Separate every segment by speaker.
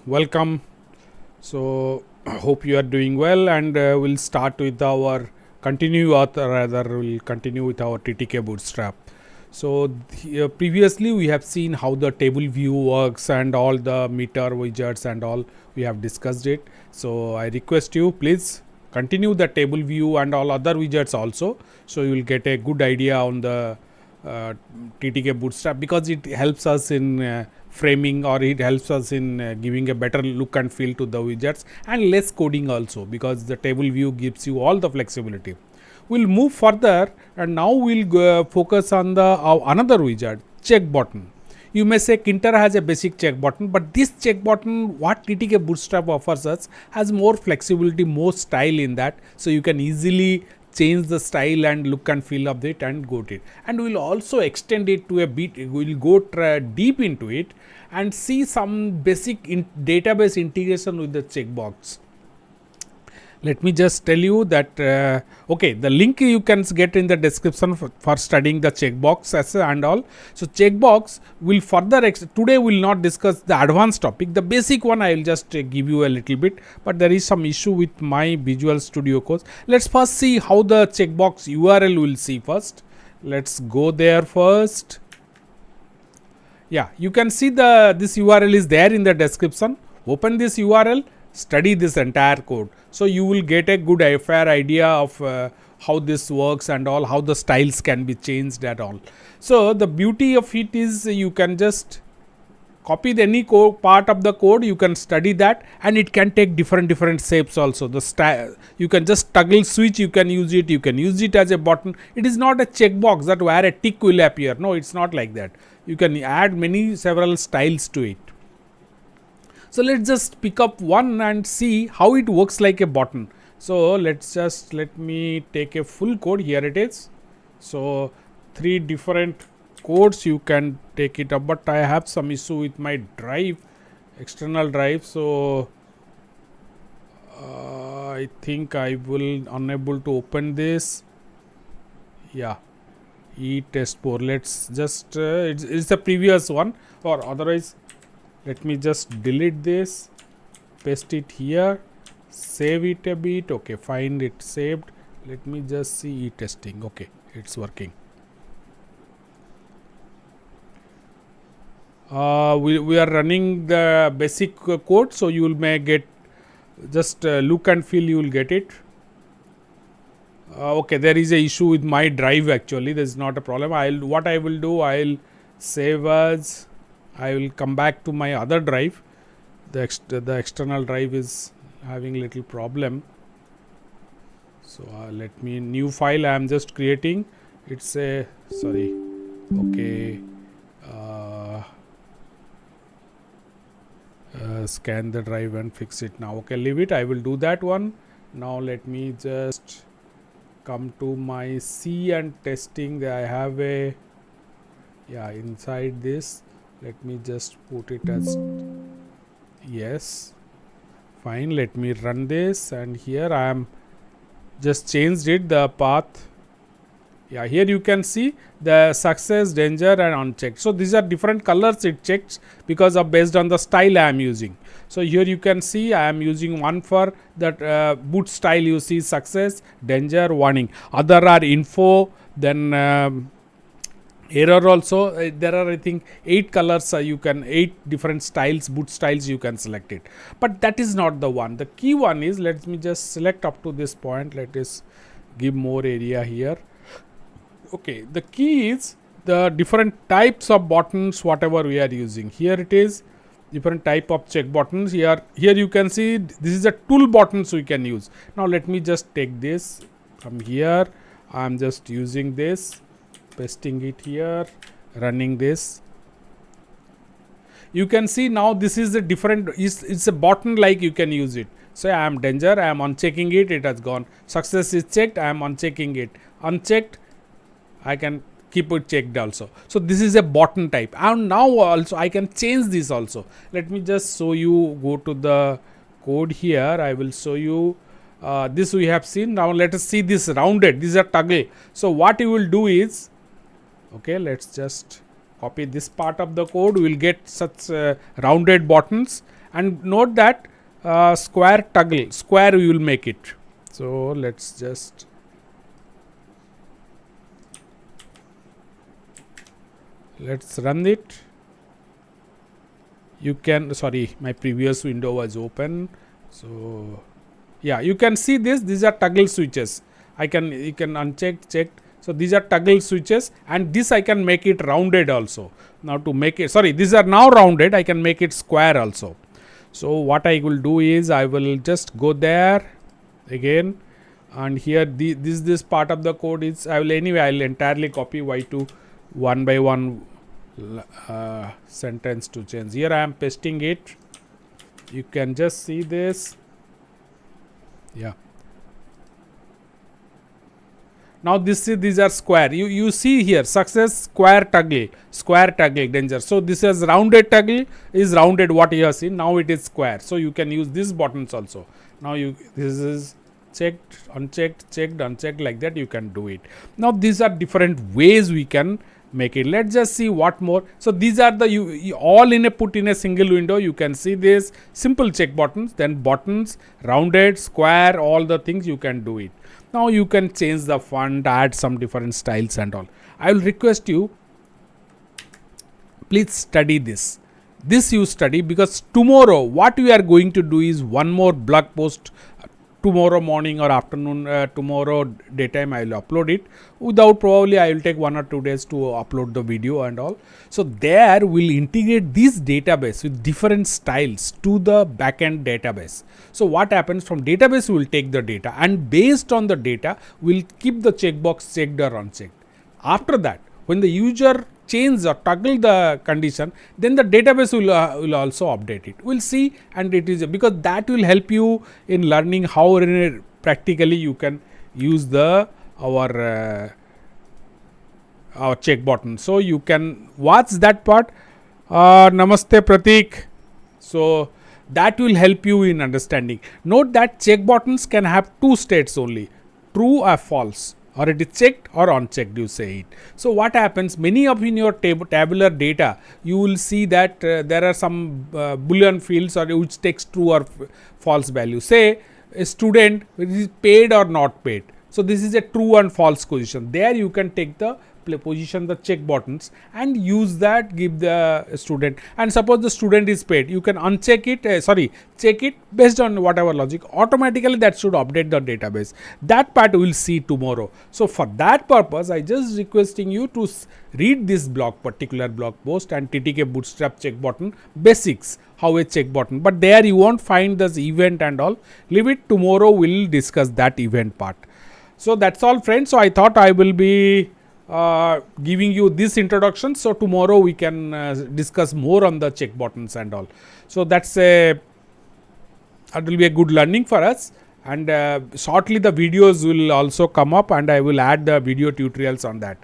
Speaker 1: welcome. So hope you are doing well, and we'll start with our we'll continue with our TTK bootstrap. So previously we have seen how the table view works and all the meter widgets and all we have discussed it. So I request you please continue the table view and all other widgets also, so you will get a good idea on the uh, TTK bootstrap, because it helps us in framing, or it helps us in giving a better look and feel to the widgets, and less coding also, because the table view gives you all the flexibility. We'll move further, and now we'll focus on the another widget, check button. You may say Kinter has a basic check button, but this check button, what TTK bootstrap offers us, has more flexibility, more style in that, so you can easily change the style and look and feel of it and go to it. And we'll also extend it to a bit, we'll go deep into it and see some basic database integration with the checkbox. Let me just tell you that the link you can get in the description for studying the checkbox and all. So checkbox will further today we will not discuss the advanced topic. The basic one I will just give you a little bit, but there is some issue with my Visual Studio course. Let's first see how the checkbox URL will see first. Let's go there first. Yeah, you can see this URL is there in the description. Open this URL, study this entire code, so you will get a good fair idea of how this works and all, how the styles can be changed at all. So the beauty of it is you can just copy any part of the code, you can study that, and it can take different shapes also. The style, you can just toggle switch, you can use it as a button. It is not a checkbox that where a tick will appear. No, it's not like that. You can add several styles to it. So let's just pick up one and see how it works like a button. So let me take a full code. Here it is. So 3 different codes, you can take it up, but I have some issue with my drive, external drive. So I think I will unable to open this. Yeah, test4. Let's just it's the previous one, or otherwise let me just delete this, paste it here, save it a bit. Okay, find it saved. Let me just see testing. Okay, it's working. We are running the basic code, so you may get just look and feel, you will get it. Okay, there is a issue with my drive. Actually, there is not a problem. What I will do, I'll save as, I will come back to my other drive. The external drive is having little problem. So let me new file I am just creating. It's a sorry. Okay. Scan the drive and fix it now. Okay, leave it. I will do that one. Now let me just come to my C and testing. I have a inside this. Let me just put it as yes. Fine. Let me run this, and here I am just changed it, the path. Yeah, here you can see the success, danger, and unchecked. So these are different colors it checks because of based on the style I am using. So here you can see I am using one for that boot style. You see success, danger, warning. Other are info, then error also. There are I think 8 colors. You can 8 different styles, boot styles you can select it. But that is not the one. The key one is, let me just select up to this point. Let us give more area here. Okay, the key is the different types of buttons whatever we are using. Here it is different type of check buttons. Here you can see this is a tool buttons we can use. Now let me just take this from here. I am just using this, pasting it here, running this. You can see now this is a different, it's a button like you can use it. So I am danger, I am unchecking it, it has gone. Success is checked, I am unchecking it. Unchecked, I can keep it checked also. So this is a button type, and now also I can change this also. Let me just show you, go to the code here. I will show you this we have seen. Now let us see this rounded. This is a toggle. So what you will do is, okay, let's just copy this part of the code. We will get such rounded buttons, and note that square toggle, square we will make it. So let's just run it. You can, sorry, my previous window was open. So yeah, you can see this, these are toggle switches. You can uncheck, checked. So these are toggle switches, and this I can make it rounded also. Now to make it, sorry, these are now rounded, I can make it square also. So what I will do is I will just go there again, and here this part of the code is, I will entirely copy y2 one by one sentence to change. Here I am pasting it. You can just see this. Yeah. Now these are square. You see here success square toggle danger. So this is rounded toggle is rounded, what you have seen. Now it is square. So you can use these buttons also. Now this is checked, unchecked, checked, unchecked, like that you can do it. Now these are different ways we can make it. Let's just see what more. So these are the you all in a put in a single window. You can see this simple check buttons, then buttons, rounded, square, all the things you can do it. Now you can change the font, add some different styles and all. I will request you, please study this. This you study, because tomorrow what we are going to do is one more blog post. Tomorrow morning or afternoon, tomorrow daytime I will upload it. Without, probably I will take 1 or 2 days to upload the video and all. So there we'll integrate this database with different styles to the backend database. So what happens, from database we will take the data, and based on the data we'll keep the checkbox checked or unchecked. After that, when the user change or toggle the condition, then the database will also update it. We'll see, and it is because that will help you in learning how practically you can use our check button. So you can watch that part. Namaste Pratik. So that will help you in understanding. Note that check buttons can have 2 states only, true or false. Or it is checked or unchecked, you say it. So what happens, many of in your tabular data, you will see that there are some boolean fields or which takes true or false value. Say a student is paid or not paid. So this is a true and false position. There you can take the position the check buttons and use that, give the student, and suppose the student is paid, you can uncheck it, check it based on whatever logic, automatically that should update the database. That part we will see tomorrow. So for that purpose, I just requesting you to read this particular blog post and TTK Bootstrap check button basics, how a check button, but there you won't find this event and all. Leave it, tomorrow we'll discuss that event part. So that's all, friends. So I thought I will be giving you this introduction, so tomorrow we can discuss more on the check buttons and all. So that will be a good learning for us, and shortly the videos will also come up, and I will add the video tutorials on that.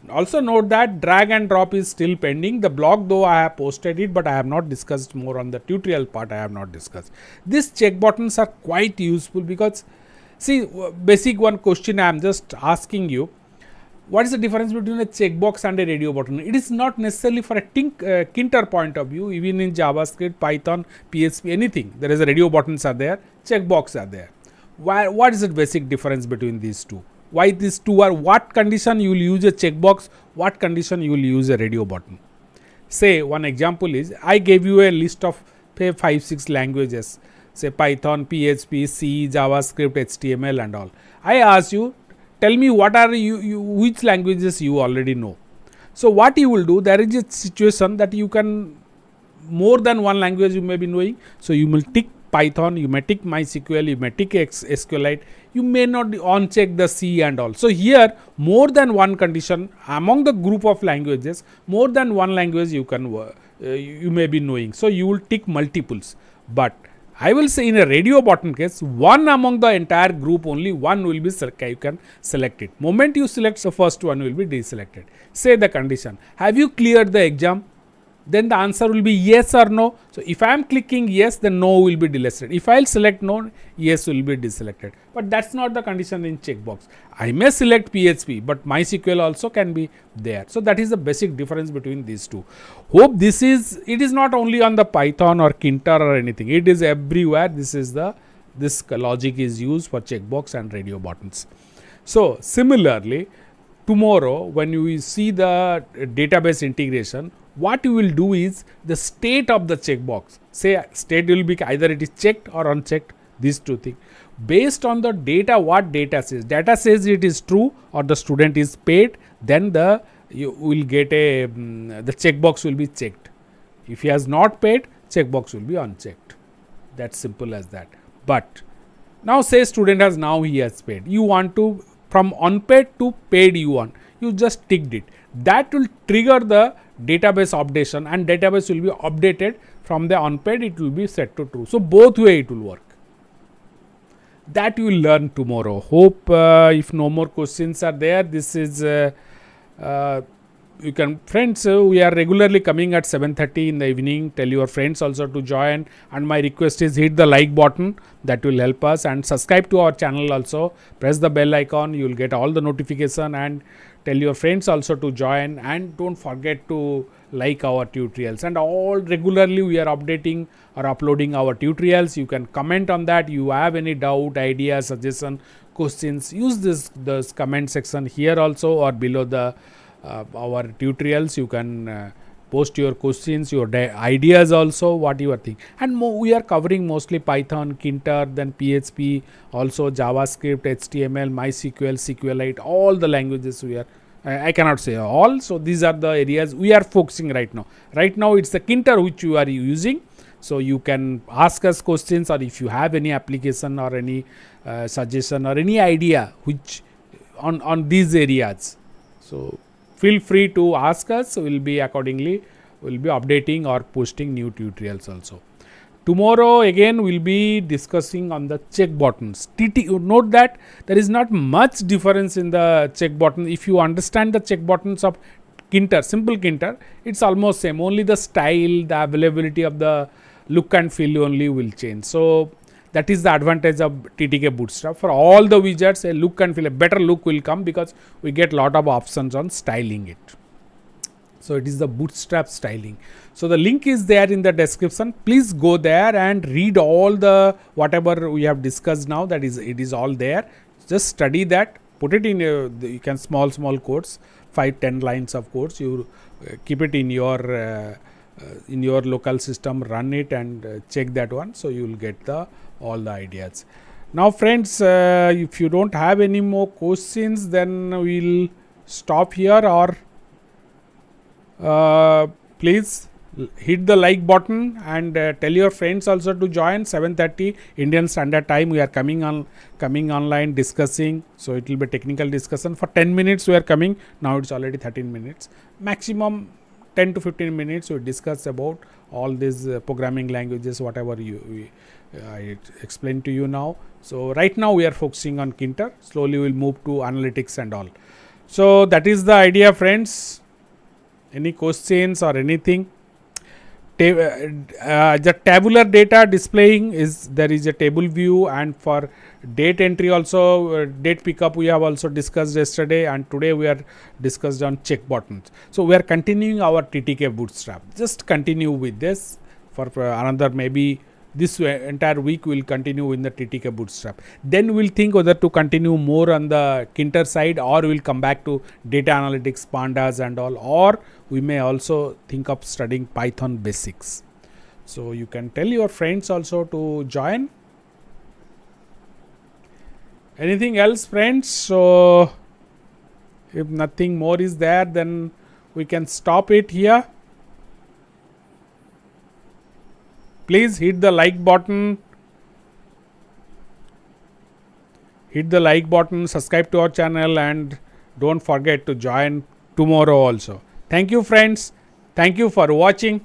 Speaker 1: Also note that drag and drop is still pending. The blog, though, I have posted it, but I have not discussed more on the tutorial part. I have not discussed. These check buttons are quite useful, because see, basic one question I am just asking you. What is the difference between a checkbox and a radio button? It is not necessarily for a Kinter point of view. Even in JavaScript, Python, PHP, anything, there is a radio buttons are there, checkbox are there. What is the basic difference between these two? Why these two are? What condition you will use a checkbox? What condition you will use a radio button? Say one example is, I gave you a list of 5-6 languages. Say Python, PHP, C, JavaScript, HTML and all. I ask you, tell me what are which languages you already know. So what you will do, there is a situation that you can more than one language you may be knowing. So you will tick Python, you may tick MySQL, you may tick SQLite, you may not uncheck the C and all. So here more than one condition among the group of languages, more than one language you can you may be knowing. So you will tick multiples, but I will say in a radio button case, one among the entire group, only one will be you can select it. Moment you select, the first one will be deselected. Say the condition. Have you cleared the exam? then the answer will be yes or no. So if I am clicking yes, then no will be deselected. If I will select no, yes will be deselected. But that's not the condition in checkbox. I may select PHP, but MySQL also can be there. So that is the basic difference between these two. Hope it is not only on the Python or Kinter or anything. It is everywhere. This logic is used for checkbox and radio buttons. So similarly, tomorrow when you see the database integration, what you will do is the state of the checkbox. Say state will be either it is checked or unchecked, these two things. Based on the data, what data says? Data says it is true or the student is paid, then you will get the checkbox will be checked. If he has not paid, checkbox will be unchecked. That's simple as that. But now say student he has paid. You want to from unpaid to paid you just ticked it. That will trigger the database updation and database will be updated from the unpaid, it will be set to true. So both way it will work. That you will learn tomorrow. Hope if no more questions are there, this is you can friends, we are regularly coming at 7:30 in the evening. Tell your friends also to join, and my request is hit the like button, that will help us, and subscribe to our channel also. Press the bell icon, you will get all the notification, and tell your friends also to join, and don't forget to like our tutorials. And all regularly we are updating or uploading our tutorials. You can comment on that. You have any doubt, idea, suggestion, questions, use this comment section here also or below the our tutorials. You can post your questions, your ideas also, what you are thinking. And we are covering mostly Python, Kinter, then PHP, also JavaScript, HTML, MySQL, SQLite, all the languages we are. I cannot say all. So these are the areas we are focusing right now. Right now it's the Kinter which you are using. So you can ask us questions, or if you have any application or any suggestion or any idea which on these areas. So feel free to ask us. We'll be updating or posting new tutorials also. Tomorrow again we'll be discussing on the check buttons. Note that there is not much difference in the check button. If you understand the check buttons of Kinter, simple Kinter, it's almost same. Only the style, the availability of the look and feel only will change. So that is the advantage of TTK Bootstrap. For all the widgets, a look and feel, a better look will come because we get lot of options on styling it. So it is the Bootstrap styling. So the link is there in the description. Please go there and read all the whatever we have discussed now. That is, it is all there. Just study that. Put it in you can small codes, 5-10 lines of codes. You keep it in your local system, run it and check that one. So you will get all the ideas. Now friends, if you don't have any more questions, then we'll stop here, or please hit the like button and tell your friends also to join. 7:30 Indian Standard Time we are coming online discussing. So it will be technical discussion for 10 minutes we are coming. Now it's already 13 minutes. Maximum 10 to 15 minutes we discuss about all these programming languages, whatever I explained to you now. So right now we are focusing on Kinter. Slowly we'll move to analytics and all. So that is the idea, friends. Any questions or anything? The tabular data displaying is, there is a table view, and for date entry also, date pickup we have also discussed yesterday, and today we are discussed on check buttons. So we are continuing our TTK Bootstrap. Just continue with this for another maybe this entire week we will continue in the TTK Bootstrap. Then we will think whether to continue more on the Kinter side, or we will come back to data analytics, pandas and all, or we may also think of studying Python basics. So you can tell your friends also to join. Anything else, friends? So if nothing more is there, then we can stop it here. Please hit the like button. Subscribe to our channel, and don't forget to join tomorrow also. Thank you, friends. Thank you for watching.